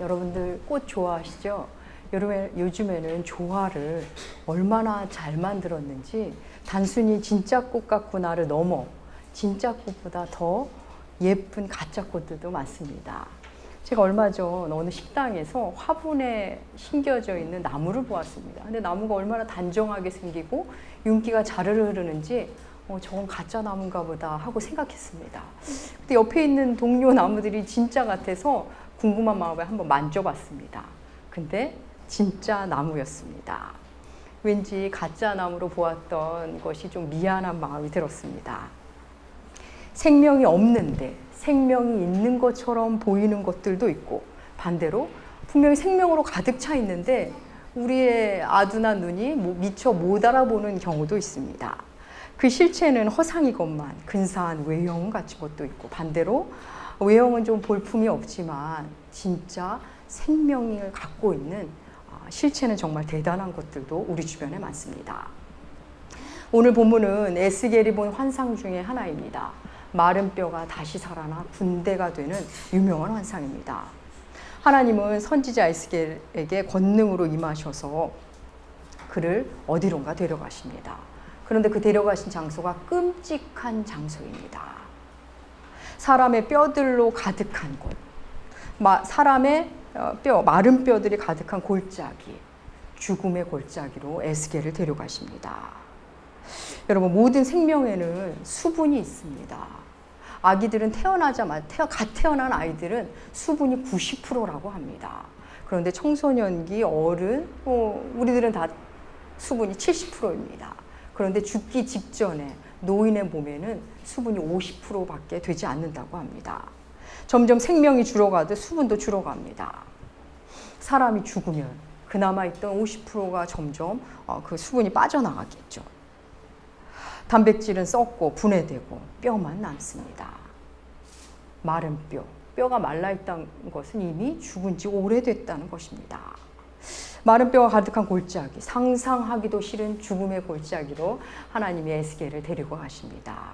여러분들 꽃 좋아하시죠? 요즘에는 조화를 얼마나 잘 만들었는지 단순히 진짜 꽃 같구나를 넘어 진짜 꽃보다 더 예쁜 가짜 꽃들도 많습니다. 제가 얼마 전 어느 식당에서 화분에 심겨져 있는 나무를 보았습니다. 근데 나무가 얼마나 단정하게 생기고 윤기가 자르르 흐르는지 저건 가짜 나무인가 보다 하고 생각했습니다. 근데 옆에 있는 동료 나무들이 진짜 같아서 궁금한 마음에 한번 만져봤습니다. 근데 진짜 나무였습니다. 왠지 가짜 나무로 보았던 것이 좀 미안한 마음이 들었습니다. 생명이 없는데 생명이 있는 것처럼 보이는 것들도 있고, 반대로 분명히 생명으로 가득 차 있는데 우리의 아둔한 눈이 미처 못 알아보는 경우도 있습니다. 그 실체는 허상이건만 근사한 외형 같은 것도 있고, 반대로 외형은 좀 볼품이 없지만 진짜 생명을 갖고 있는 실체는 정말 대단한 것들도 우리 주변에 많습니다. 오늘 본문은 에스겔이 본 환상 중에 하나입니다. 마른 뼈가 다시 살아나 군대가 되는 유명한 환상입니다. 하나님은 선지자 에스겔에게 권능으로 임하셔서 그를 어디론가 데려가십니다. 그런데 그 데려가신 장소가 끔찍한 장소입니다. 사람의 뼈들로 가득한 곳, 사람의 마른 뼈들이 가득한 골짜기, 죽음의 골짜기로 에스겔을 데려가십니다. 여러분, 모든 생명에는 수분이 있습니다. 아기들은 갓 태어난 아이들은 수분이 90%라고 합니다. 그런데 청소년기, 어른, 우리들은 다 수분이 70%입니다. 그런데 죽기 직전에 노인의 몸에는 수분이 50%밖에 되지 않는다고 합니다. 점점 생명이 줄어가듯 수분도 줄어갑니다. 사람이 죽으면 그 남아있던 50%가 점점 그 수분이 빠져나가겠죠. 단백질은 썩고 분해되고 뼈만 남습니다. 마른 뼈가 말라있다는 것은 이미 죽은 지 오래됐다는 것입니다. 마른 뼈가 가득한 골짜기, 상상하기도 싫은 죽음의 골짜기로 하나님이 에스겔을 데리고 가십니다.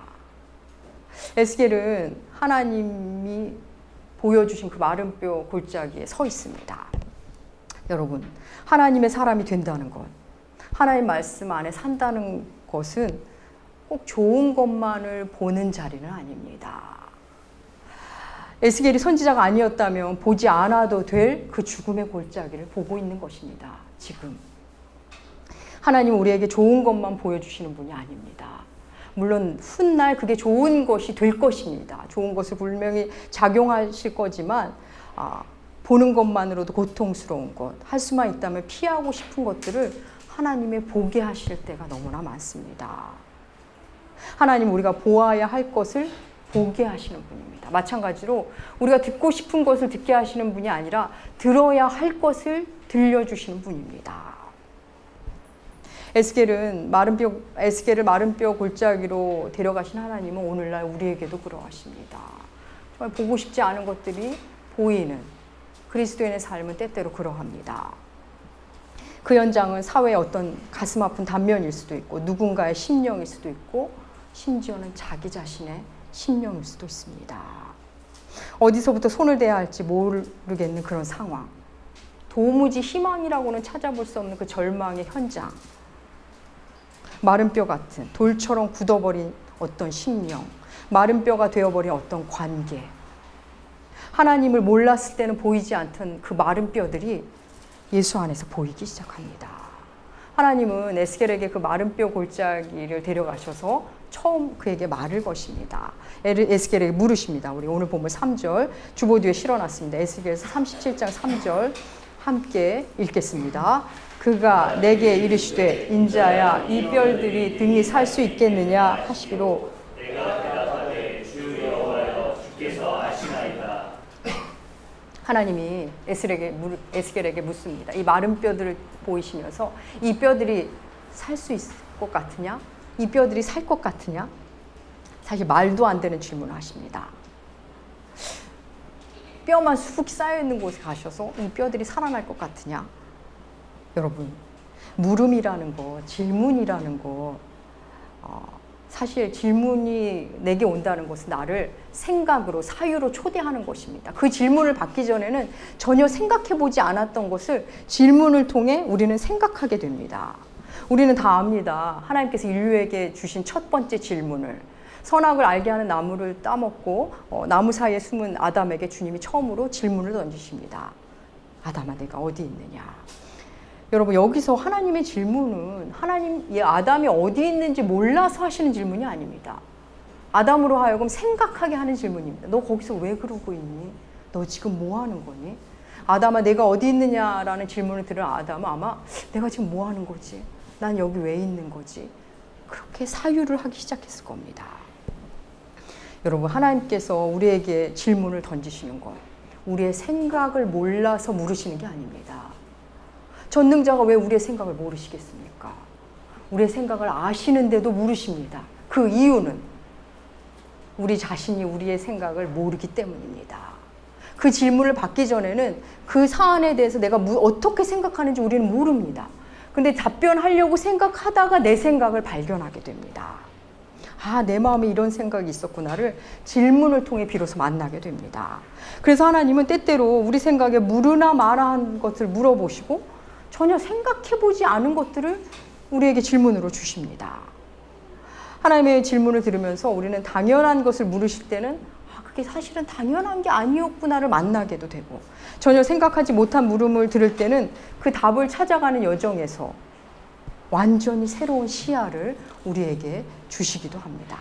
에스겔은 하나님이 보여주신 그 마른 뼈 골짜기에 서 있습니다. 여러분, 하나님의 사람이 된다는 것, 하나님 말씀 안에 산다는 것은 꼭 좋은 것만을 보는 자리는 아닙니다. 에스겔이 선지자가 아니었다면 보지 않아도 될 그 죽음의 골짜기를 보고 있는 것입니다. 지금 하나님은 우리에게 좋은 것만 보여주시는 분이 아닙니다. 물론 훗날 그게 좋은 것이 될 것입니다. 좋은 것을 분명히 작용하실 거지만 보는 것만으로도 고통스러운 것, 할 수만 있다면 피하고 싶은 것들을 하나님의 보게 하실 때가 너무나 많습니다. 하나님, 우리가 보아야 할 것을 보게 하시는 분입니다. 마찬가지로 우리가 듣고 싶은 것을 듣게 하시는 분이 아니라 들어야 할 것을 들려주시는 분입니다. 에스겔을 마른 뼈 골짜기로 데려가신 하나님은 오늘날 우리에게도 그러하십니다. 정말 보고 싶지 않은 것들이 보이는 그리스도인의 삶은 때때로 그러합니다. 그 현장은 사회의 어떤 가슴 아픈 단면일 수도 있고, 누군가의 심령일 수도 있고, 심지어는 자기 자신의 심령일 수도 있습니다. 어디서부터 손을 대야 할지 모르겠는 그런 상황, 도무지 희망이라고는 찾아볼 수 없는 그 절망의 현장, 마른 뼈 같은 돌처럼 굳어버린 어떤 심령, 마른 뼈가 되어버린 어떤 관계, 하나님을 몰랐을 때는 보이지 않던 그 마른 뼈들이 예수 안에서 보이기 시작합니다. 하나님은 에스겔에게 그 마른 뼈 골짜기를 데려가셔서 처음 그에게 말을 거십니다. 에스겔에게 물으십니다. 우리 오늘 본문 3절 주보뒤에 실어놨습니다. 에스겔에서 37장 3절 함께 읽겠습니다. 그가 내게 이르시되 인자야, 이 뼈들이 등이 살 수 있겠느냐 하시기로 내가 대답하되 주 여호와여, 주께서 아시나이다. 하나님이 에스겔에게 묻습니다. 이 마른 뼈들을 보이시면서 이 뼈들이 살 수 있을 것 같으냐? 이 뼈들이 살 것 같으냐? 사실 말도 안 되는 질문을 하십니다. 뼈만 수북히 쌓여있는 곳에 가셔서 이 뼈들이 살아날 것 같으냐? 여러분, 물음이라는 거, 질문이라는 거 사실 질문이 내게 온다는 것은 나를 생각으로, 사유로 초대하는 것입니다. 그 질문을 받기 전에는 전혀 생각해보지 않았던 것을 질문을 통해 우리는 생각하게 됩니다. 우리는 다 압니다. 하나님께서 인류에게 주신 첫 번째 질문을, 선악을 알게 하는 나무를 따먹고 나무 사이에 숨은 아담에게 주님이 처음으로 질문을 던지십니다. 아담아, 내가 어디 있느냐? 여러분, 여기서 하나님의 질문은 아담이 어디 있는지 몰라서 하시는 질문이 아닙니다. 아담으로 하여금 생각하게 하는 질문입니다. 너 거기서 왜 그러고 있니? 너 지금 뭐 하는 거니? 아담아, 내가 어디 있느냐라는 질문을 들은 아담은 아마 내가 지금 뭐 하는 거지? 난 여기 왜 있는 거지? 그렇게 사유를 하기 시작했을 겁니다. 여러분, 하나님께서 우리에게 질문을 던지시는 것, 우리의 생각을 몰라서 물으시는 게 아닙니다. 전능자가 왜 우리의 생각을 모르시겠습니까? 우리의 생각을 아시는데도 물으십니다. 그 이유는 우리 자신이 우리의 생각을 모르기 때문입니다. 그 질문을 받기 전에는 그 사안에 대해서 내가 어떻게 생각하는지 우리는 모릅니다. 근데 답변하려고 생각하다가 내 생각을 발견하게 됩니다. 아, 내 마음에 이런 생각이 있었구나를 질문을 통해 비로소 만나게 됩니다. 그래서 하나님은 때때로 우리 생각에 무르나 마나한 것을 물어보시고 전혀 생각해보지 않은 것들을 우리에게 질문으로 주십니다. 하나님의 질문을 들으면서 우리는 당연한 것을 물으실 때는 그게 사실은 당연한 게 아니었구나를 만나게도 되고, 전혀 생각하지 못한 물음을 들을 때는 그 답을 찾아가는 여정에서 완전히 새로운 시야를 우리에게 주시기도 합니다.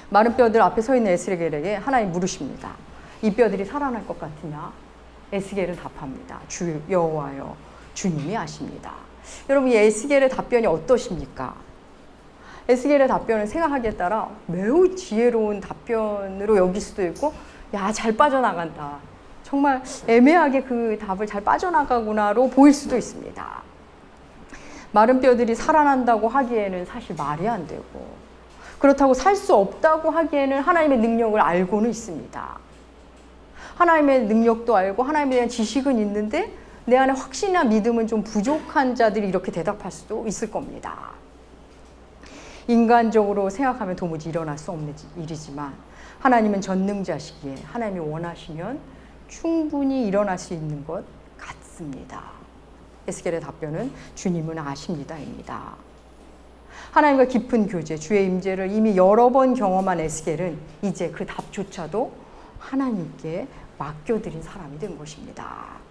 마른 뼈들 앞에 서 있는 에스겔에게 하나님 물으십니다. 이 뼈들이 살아날 것 같으냐? 에스겔은 답합니다. 주 여호와여, 주님이 아십니다. 여러분, 이 에스겔의 답변이 어떠십니까? 에스겔의 답변을 생각하기에 따라 매우 지혜로운 답변으로 여길 수도 있고, 야, 잘 빠져나간다, 정말 애매하게 그 답을 잘 빠져나가구나로 보일 수도 있습니다. 마른 뼈들이 살아난다고 하기에는 사실 말이 안 되고, 그렇다고 살 수 없다고 하기에는 하나님의 능력을 알고는 있습니다. 하나님의 능력도 알고 하나님에 대한 지식은 있는데 내 안에 확신이나 믿음은 좀 부족한 자들이 이렇게 대답할 수도 있을 겁니다. 인간적으로 생각하면 도무지 일어날 수 없는 일이지만 하나님은 전능자시기에 하나님이 원하시면 충분히 일어날 수 있는 것 같습니다. 에스겔의 답변은 주님은 아십니다입니다. 하나님과 깊은 교제, 주의 임재를 이미 여러 번 경험한 에스겔은 이제 그 답조차도 하나님께 맡겨드린 사람이 된 것입니다.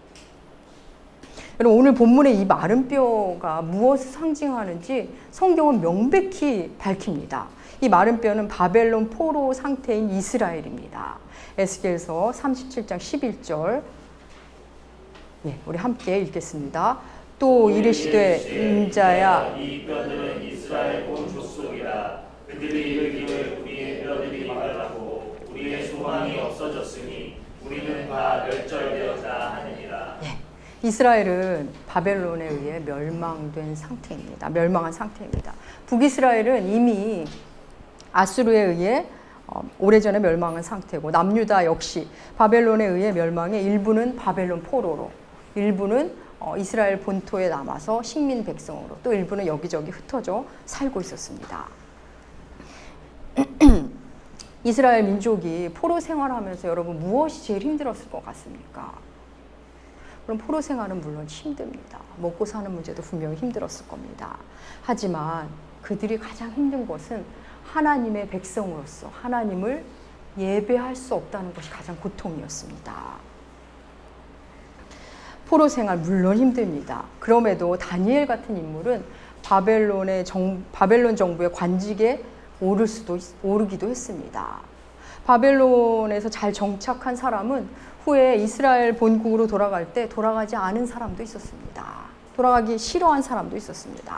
여러분, 오늘 본문의 이 마른 뼈가 무엇을 상징하는지 성경은 명백히 밝힙니다. 이 마른 뼈는 바벨론 포로 상태인 이스라엘입니다. 에스겔서 37장 11절, 우리 함께 읽겠습니다. 또 이르시되 인자야, 이 뼈들은 이스라엘 온 족속이라. 그들이 이르기를 우리의 뼈들이 마르고 우리의 소망이 없어졌으니 우리는 다 멸절되었다 하느니라. 이스라엘은 바벨론에 의해 멸망한 상태입니다. 북이스라엘은 이미 아수르에 의해 오래전에 멸망한 상태고, 남유다 역시 바벨론에 의해 멸망해 일부는 바벨론 포로로, 일부는 이스라엘 본토에 남아서 식민 백성으로, 또 일부는 여기저기 흩어져 살고 있었습니다. 이스라엘 민족이 포로 생활하면서 여러분 무엇이 제일 힘들었을 것 같습니까? 그럼 포로 생활은 물론 힘듭니다. 먹고 사는 문제도 분명히 힘들었을 겁니다. 하지만 그들이 가장 힘든 것은 하나님의 백성으로서 하나님을 예배할 수 없다는 것이 가장 고통이었습니다. 포로 생활 물론 힘듭니다. 그럼에도 다니엘 같은 인물은 바벨론 정부의 관직에 오르기도 했습니다. 바벨론에서 잘 정착한 사람은 후에 이스라엘 본국으로 돌아갈 때 돌아가지 않은 사람도 있었습니다. 돌아가기 싫어한 사람도 있었습니다.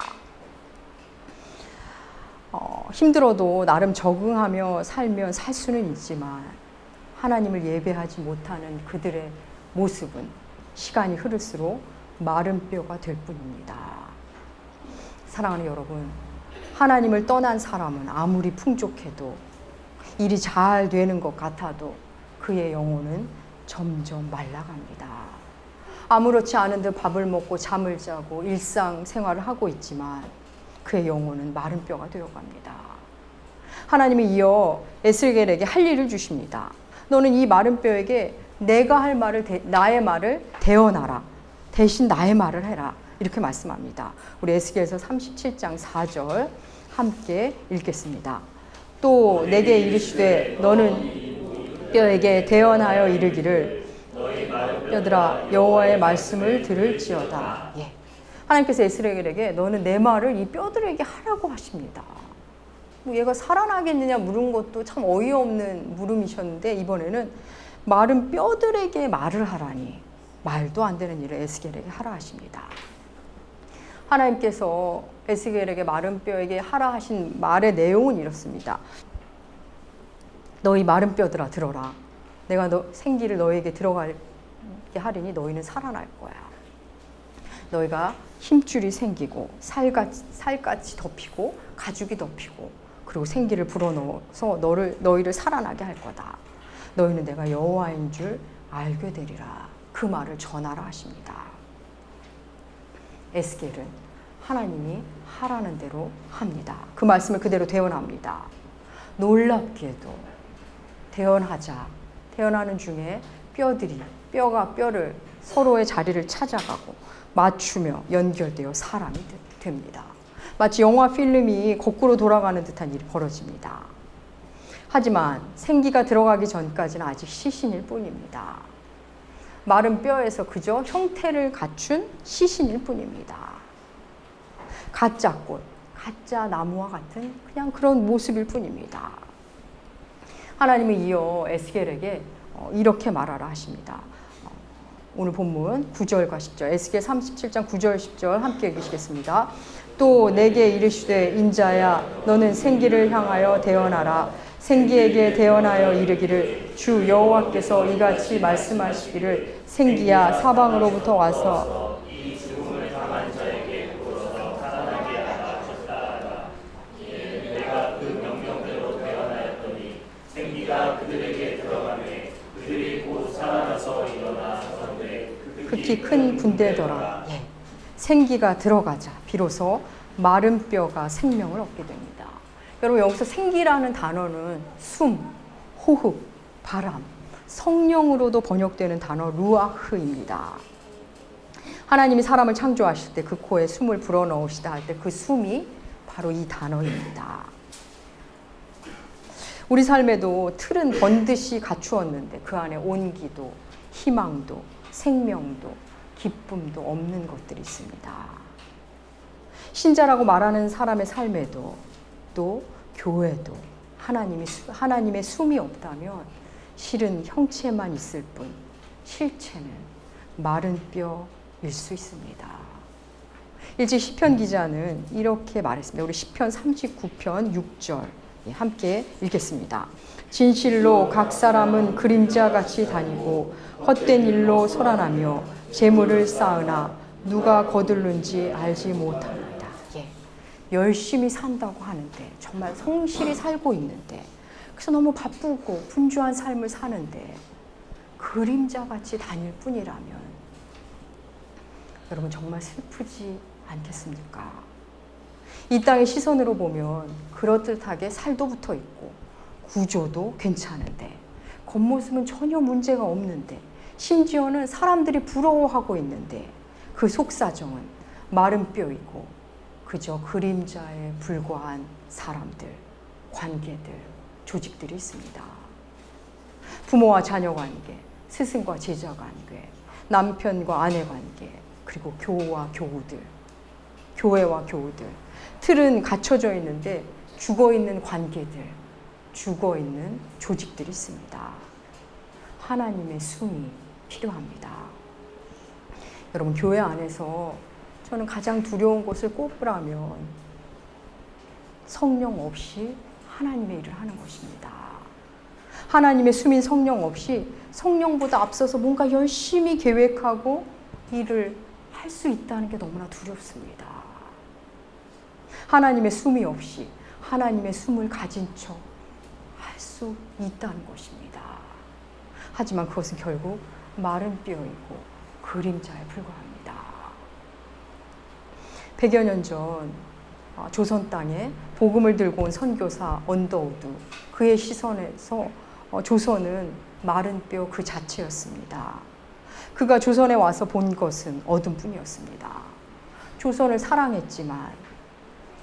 힘들어도 나름 적응하며 살면 살 수는 있지만 하나님을 예배하지 못하는 그들의 모습은 시간이 흐를수록 마른 뼈가 될 뿐입니다. 사랑하는 여러분, 하나님을 떠난 사람은 아무리 풍족해도, 일이 잘 되는 것 같아도 그의 영혼은 점점 말라갑니다. 아무렇지 않은 듯 밥을 먹고 잠을 자고 일상생활을 하고 있지만 그의 영혼은 마른 뼈가 되어갑니다. 하나님이 이어 에스겔에게 할 일을 주십니다. 너는 이 마른 뼈에게 내가 할 말을 나의 말을 대언하라. 대신 나의 말을 해라. 이렇게 말씀합니다. 우리 에스겔서 37장 4절 함께 읽겠습니다. 또 내게 이르시되 너는 뼈에게 대언하여 이르기를 뼈들아 여호와의 말씀을 들을지어다. 예. 하나님께서 에스겔에게 너는 내 말을 이 뼈들에게 하라고 하십니다. 뭐 얘가 살아나겠느냐 물은 것도 참 어이없는 물음이셨는데 이번에는 마른 뼈들에게 말을 하라니 말도 안 되는 일을 에스겔에게 하라 하십니다. 하나님께서 에스겔에게 마른 뼈에게 하라 하신 말의 내용은 이렇습니다. 너희 마른 뼈들아 들어라. 내가 생기를 너에게 들어가게 하리니 너희는 살아날 거야. 너희가 힘줄이 생기고 살같이 덮이고 가죽이 덮이고 그리고 생기를 불어넣어서 너희를 살아나게 할 거다. 너희는 내가 여호와인 줄 알게 되리라. 그 말을 전하라 하십니다. 에스겔은 하나님이 하라는 대로 합니다. 그 말씀을 그대로 대언합니다. 놀랍게도 대언하는 중에 뼈가 뼈를 서로의 자리를 찾아가고 맞추며 연결되어 사람이 됩니다. 마치 영화 필름이 거꾸로 돌아가는 듯한 일이 벌어집니다. 하지만 생기가 들어가기 전까지는 아직 시신일 뿐입니다. 마른 뼈에서 그저 형태를 갖춘 시신일 뿐입니다. 가짜 꽃, 가짜 나무와 같은 그냥 그런 모습일 뿐입니다. 하나님은 이어 에스겔에게 이렇게 말하라 하십니다. 오늘 본문 9절과 10절, 에스겔 37장 9절 10절 함께 읽으시겠습니다. 또 내게 이르시되 인자야 너는 생기를 향하여 대언하라. 생기에게 대언하여 이르기를 주 여호와께서 이같이 말씀하시기를 생기야 사방으로부터 와서 이 죽음을 당한 자에게 보소서 살아나게 하라 하셨다. 내가 그 명령대로 대언하였더니 생기가 그들에게 들어가매 그들이 곧 살아나서 일어나 서는데 극히 큰 군대더라. 예. 생기가 들어가자 비로소 마른 뼈가 생명을 얻게 됩니다. 여러분 여기서 생기라는 단어는 숨, 호흡, 바람, 성령으로도 번역되는 단어 루아흐입니다. 하나님이 사람을 창조하실 때 그 코에 숨을 불어넣으시다 할 때 그 숨이 바로 이 단어입니다. 우리 삶에도 틀은 번듯이 갖추었는데 그 안에 온기도, 희망도, 생명도, 기쁨도 없는 것들이 있습니다. 신자라고 말하는 사람의 삶에도 또 교회도 하나님의 숨이 없다면 실은 형체만 있을 뿐 실체는 마른 뼈일 수 있습니다. 일찍 시편 기자는 이렇게 말했습니다. 우리 시편 39편 6절 함께 읽겠습니다. 진실로 각 사람은 그림자같이 다니고 헛된 일로 소란하며 재물을 쌓으나 누가 거둘는지 알지 못합니다. 예. 열심히 산다고 하는데 정말 성실히 살고 있는데 그래서 너무 바쁘고 분주한 삶을 사는데 그림자같이 다닐 뿐이라면 여러분 정말 슬프지 않겠습니까? 이 땅의 시선으로 보면 그럴듯하게 살도 붙어 있고 구조도 괜찮은데 겉모습은 전혀 문제가 없는데 심지어는 사람들이 부러워하고 있는데 그 속사정은 마른 뼈이고 그저 그림자에 불과한 사람들, 관계들, 조직들이 있습니다. 부모와 자녀 관계, 스승과 제자 관계, 남편과 아내 관계, 그리고 교우와 교우들, 교회와 교우들. 틀은 갖춰져 있는데 죽어있는 관계들, 죽어있는 조직들이 있습니다. 하나님의 숨이 필요합니다. 여러분 교회 안에서 저는 가장 두려운 것을 꼽으라면 성령 없이 하나님의 일을 하는 것입니다. 하나님의 숨인 성령 없이 성령보다 앞서서 뭔가 열심히 계획하고 일을 할 수 있다는 게 너무나 두렵습니다. 하나님의 숨이 없이 하나님의 숨을 가진 척 할 수 있다는 것입니다. 하지만 그것은 결국 마른 뼈이고 그림자에 불과합니다. 100여 년 전 조선 땅에 복음을 들고 온 선교사 언더우드, 그의 시선에서 조선은 마른 뼈 그 자체였습니다. 그가 조선에 와서 본 것은 어둠뿐이었습니다. 조선을 사랑했지만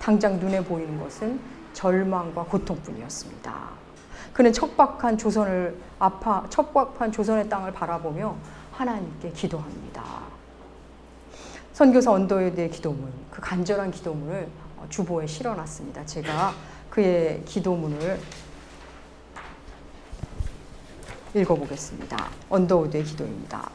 당장 눈에 보이는 것은 절망과 고통뿐이었습니다. 그는 척박한 조선의 땅을 하나님께 기도합니다. 선교사 언더우드의 기도문, 그 간절한 기도문을 주보에 실어놨습니다. 제가 그의 기도문을 읽어보겠습니다. 언더우드의 기도입니다.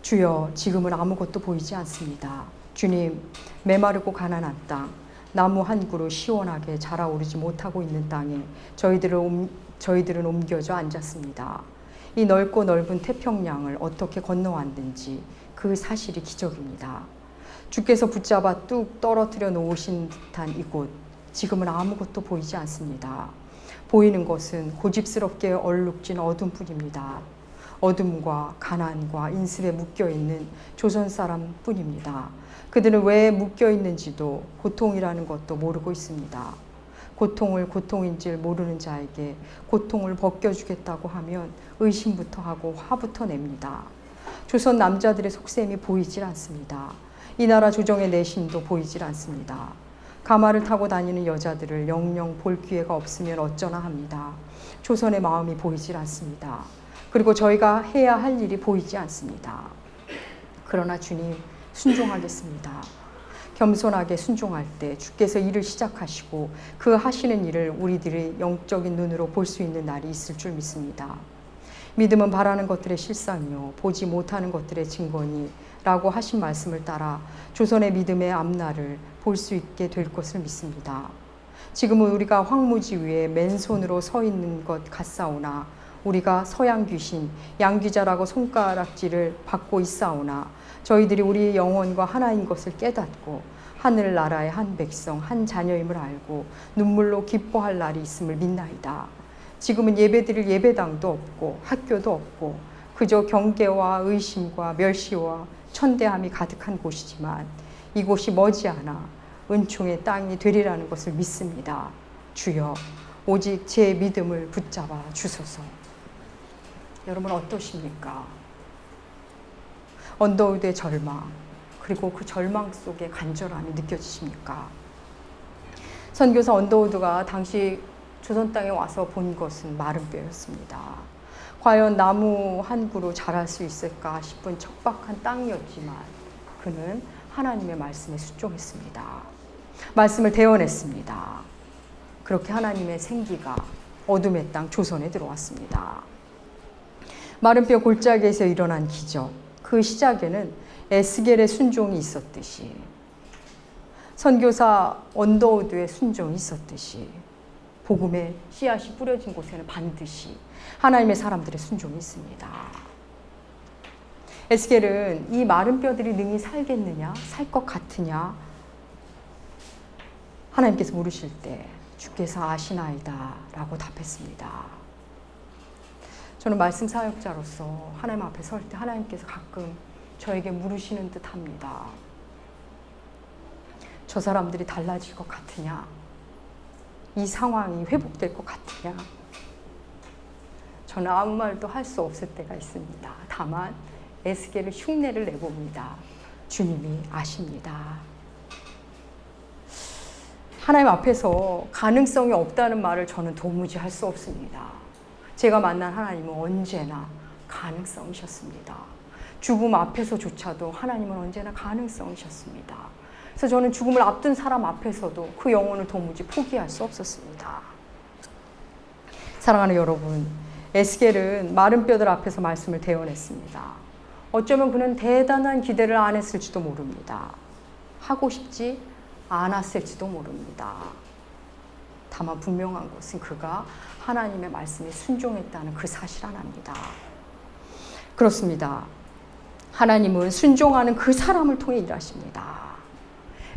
주여, 지금은 아무것도 보이지 않습니다. 주님, 메마르고 가난한 땅, 나무 한 그루 시원하게 자라오르지 못하고 있는 땅에 저희들은 옮겨져 앉았습니다. 이 넓고 넓은 태평양을 어떻게 건너왔는지 그 사실이 기적입니다. 주께서 붙잡아 뚝 떨어뜨려 놓으신 듯한 이곳, 지금은 아무것도 보이지 않습니다. 보이는 것은 고집스럽게 얼룩진 어둠뿐입니다. 어둠과 가난과 인습에 묶여있는 조선 사람뿐입니다. 그들은 왜 묶여있는지도 고통이라는 것도 모르고 있습니다. 고통을 고통인 줄 모르는 자에게 고통을 벗겨주겠다고 하면 의심부터 하고 화부터 냅니다. 조선 남자들의 속셈이 보이질 않습니다. 이 나라 조정의 내심도 보이질 않습니다. 가마를 타고 다니는 여자들을 영영 볼 기회가 없으면 어쩌나 합니다. 조선의 마음이 보이질 않습니다. 그리고 저희가 해야 할 일이 보이지 않습니다. 그러나 주님, 순종하겠습니다. 겸손하게 순종할 때 주께서 일을 시작하시고 그 하시는 일을 우리들이 영적인 눈으로 볼 수 있는 날이 있을 줄 믿습니다. 믿음은 바라는 것들의 실상이요 보지 못하는 것들의 증거니 라고 하신 말씀을 따라 조선의 믿음의 앞날을 볼 수 있게 될 것을 믿습니다. 지금은 우리가 황무지 위에 맨손으로 서 있는 것 같사오나 우리가 서양 귀신, 양귀자라고 손가락질을 받고 있사오나 저희들이 우리 영혼과 하나인 것을 깨닫고 하늘나라의 한 백성, 한 자녀임을 알고 눈물로 기뻐할 날이 있음을 믿나이다. 지금은 예배드릴 예배당도 없고 학교도 없고 그저 경계와 의심과 멸시와 천대함이 가득한 곳이지만 이곳이 머지않아 은총의 땅이 되리라는 것을 믿습니다. 주여, 오직 제 믿음을 붙잡아 주소서. 여러분 어떠십니까? 언더우드의 절망, 그리고 그 절망 속에 간절함이 느껴지십니까? 선교사 언더우드가 당시 조선 땅에 와서 본 것은 마른 뼈였습니다. 과연 나무 한 그루 자랄 수 있을까 싶은 척박한 땅이었지만 그는 하나님의 말씀에 순종했습니다. 말씀을 대언했습니다. 그렇게 하나님의 생기가 어둠의 땅 조선에 들어왔습니다. 마른 뼈 골짜기에서 일어난 기적, 그 시작에는 에스겔의 순종이 있었듯이 선교사 언더우드의 순종이 있었듯이 복음의 씨앗이 뿌려진 곳에는 반드시 하나님의 사람들의 순종이 있습니다. 에스겔은 이 마른 뼈들이 능히 살겠느냐, 살 것 같으냐 하나님께서 물으실 때 주께서 아시나이다 라고 답했습니다. 저는 말씀 사역자로서 하나님 앞에 설 때 하나님께서 가끔 저에게 물으시는 듯 합니다. 저 사람들이 달라질 것 같으냐? 이 상황이 회복될 것 같으냐? 저는 아무 말도 할 수 없을 때가 있습니다. 다만 에스겔을 흉내를 내봅니다. 주님이 아십니다. 하나님 앞에서 가능성이 없다는 말을 저는 도무지 할 수 없습니다. 제가 만난 하나님은 언제나 가능성이셨습니다. 죽음 앞에서조차도 하나님은 언제나 가능성이셨습니다. 그래서 저는 죽음을 앞둔 사람 앞에서도 그 영혼을 도무지 포기할 수 없었습니다. 사랑하는 여러분, 에스겔은 마른 뼈들 앞에서 말씀을 대언했습니다. 어쩌면 그는 대단한 기대를 안 했을지도 모릅니다. 하고 싶지 않았을지도 모릅니다. 다만 분명한 것은 그가 하나님의 말씀에 순종했다는 그 사실 하나입니다. 그렇습니다. 하나님은 순종하는 그 사람을 통해 일하십니다.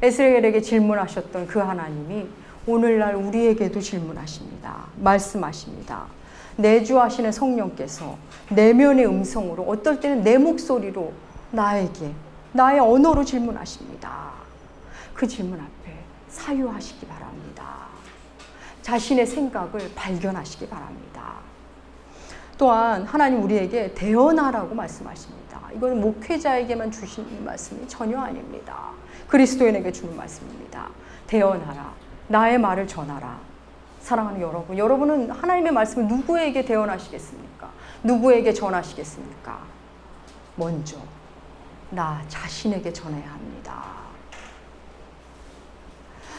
에스겔에게 질문하셨던 그 하나님이 오늘날 우리에게도 질문하십니다. 말씀하십니다. 내주하시는 성령께서 내면의 음성으로, 어떨 때는 내 목소리로 나에게, 나의 언어로 질문하십니다. 그 질문 앞에 사유하시기 바랍니다. 자신의 생각을 발견하시기 바랍니다. 또한 하나님 우리에게 대언하라고 말씀하십니다. 이건 목회자에게만 주신 말씀이 전혀 아닙니다. 그리스도인에게 주는 말씀입니다. 대언하라. 나의 말을 전하라. 사랑하는 여러분, 여러분은 하나님의 말씀을 누구에게 대언하시겠습니까? 누구에게 전하시겠습니까? 먼저 나 자신에게 전해야 합니다.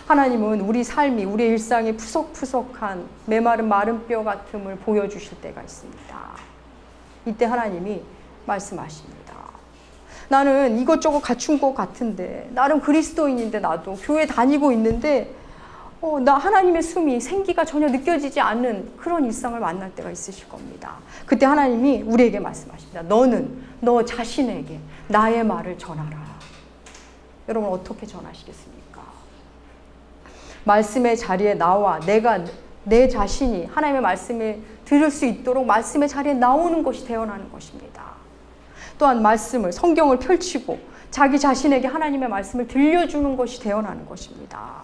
하나님은 우리 삶이, 우리의 일상이 푸석푸석한 메마른 마른 뼈 같음을 보여주실 때가 있습니다. 이때 하나님이 말씀하십니다. 나는 이것저것 갖춘 것 같은데, 나름 그리스도인인데, 나도 교회 다니고 있는데 나 하나님의 숨이, 생기가 전혀 느껴지지 않는 그런 일상을 만날 때가 있으실 겁니다. 그때 하나님이 우리에게 말씀하십니다. 너는 너 자신에게 나의 말을 전하라. 여러분 어떻게 전하시겠습니까? 말씀의 자리에 나와 내가 내 자신이 하나님의 말씀을 들을 수 있도록 말씀의 자리에 나오는 것이 대언하는 것입니다. 또한 말씀을, 성경을 펼치고 자기 자신에게 하나님의 말씀을 들려주는 것이 대언하는 것입니다.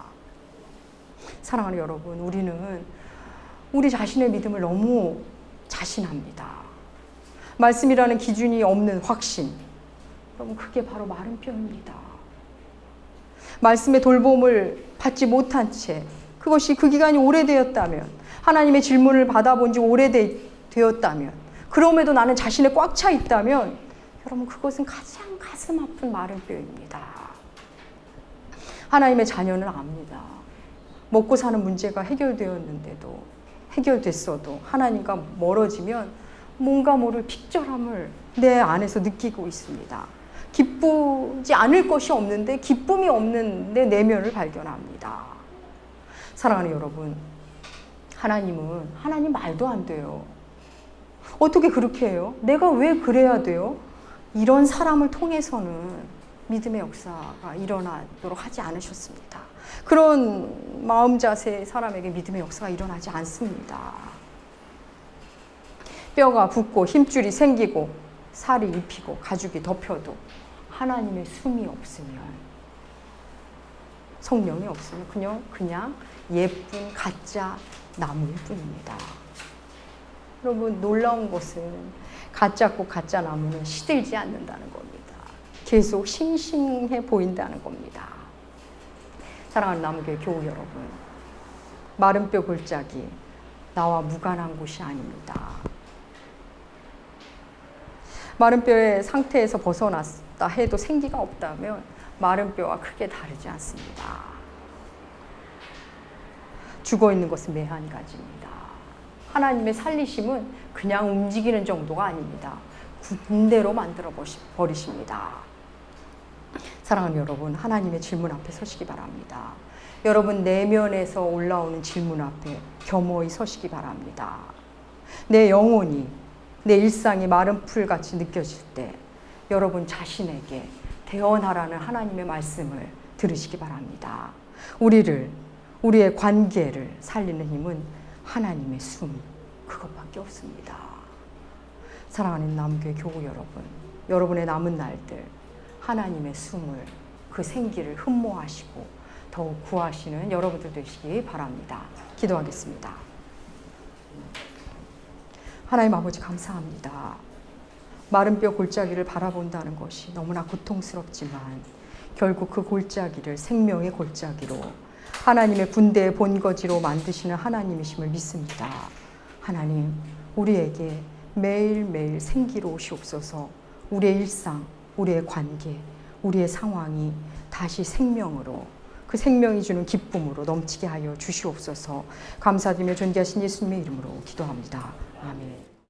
사랑하는 여러분, 우리는 우리 자신의 믿음을 너무 자신합니다. 말씀이라는 기준이 없는 확신, 여러분 그게 바로 마른 뼈입니다. 말씀의 돌봄을 받지 못한 채, 그것이 그 기간이 오래되었다면, 하나님의 질문을 받아본 지 오래되었다면, 그럼에도 나는 자신에 꽉 차 있다면, 여러분 그것은 가장 가슴 아픈 마른 뼈입니다. 하나님의 자녀는 압니다. 먹고 사는 문제가 해결되었는데도, 해결됐어도 하나님과 멀어지면 뭔가 모를 픽절함을 내 안에서 느끼고 있습니다. 기쁘지 않을 것이 없는데 기쁨이 없는 내 내면을 발견합니다. 사랑하는 여러분, 하나님은 하나님 말도 안 돼요. 어떻게 그렇게 해요? 내가 왜 그래야 돼요? 이런 사람을 통해서는 믿음의 역사가 일어나도록 하지 않으셨습니다. 그런 마음 자세의 사람에게 믿음의 역사가 일어나지 않습니다. 뼈가 붙고 힘줄이 생기고 살이 입히고 가죽이 덮여도 하나님의 숨이 없으면, 성령이 없으면 그냥 예쁜 가짜 나무일 뿐입니다. 여러분 놀라운 것은 가짜 꽃, 가짜 나무는 시들지 않는다는 겁니다. 계속 싱싱해 보인다는 겁니다. 사랑하는 나무교회 교우 여러분, 마른 뼈 골짜기 나와 무관한 곳이 아닙니다. 마른 뼈의 상태에서 벗어났다 해도 생기가 없다면 마른 뼈와 크게 다르지 않습니다. 죽어있는 것은 매한가지입니다. 하나님의 살리심은 그냥 움직이는 정도가 아닙니다. 군대로 만들어 버리십니다. 사랑하는 여러분, 하나님의 질문 앞에 서시기 바랍니다. 여러분 내면에서 올라오는 질문 앞에 겸허히 서시기 바랍니다. 내 영혼이, 내 일상이 마른 풀같이 느껴질 때 여러분 자신에게 대언하라는 하나님의 말씀을 들으시기 바랍니다. 우리의 관계를 살리는 힘은 하나님의 숨, 그것밖에 없습니다. 사랑하는 남교회 교우 여러분, 여러분의 남은 날들 하나님의 숨을, 그 생기를 흠모하시고 더욱 구하시는 여러분들 되시기 바랍니다. 기도하겠습니다. 하나님 아버지 감사합니다. 마른 뼈 골짜기를 바라본다는 것이 너무나 고통스럽지만 결국 그 골짜기를 생명의 골짜기로, 하나님의 군대의 본거지로 만드시는 하나님이심을 믿습니다. 하나님, 우리에게 매일매일 생기로 오시옵소서. 우리의 일상, 우리의 관계, 우리의 상황이 다시 생명으로, 그 생명이 주는 기쁨으로 넘치게 하여 주시옵소서. 감사드리며 존귀하신 예수님의 이름으로 기도합니다. 아멘.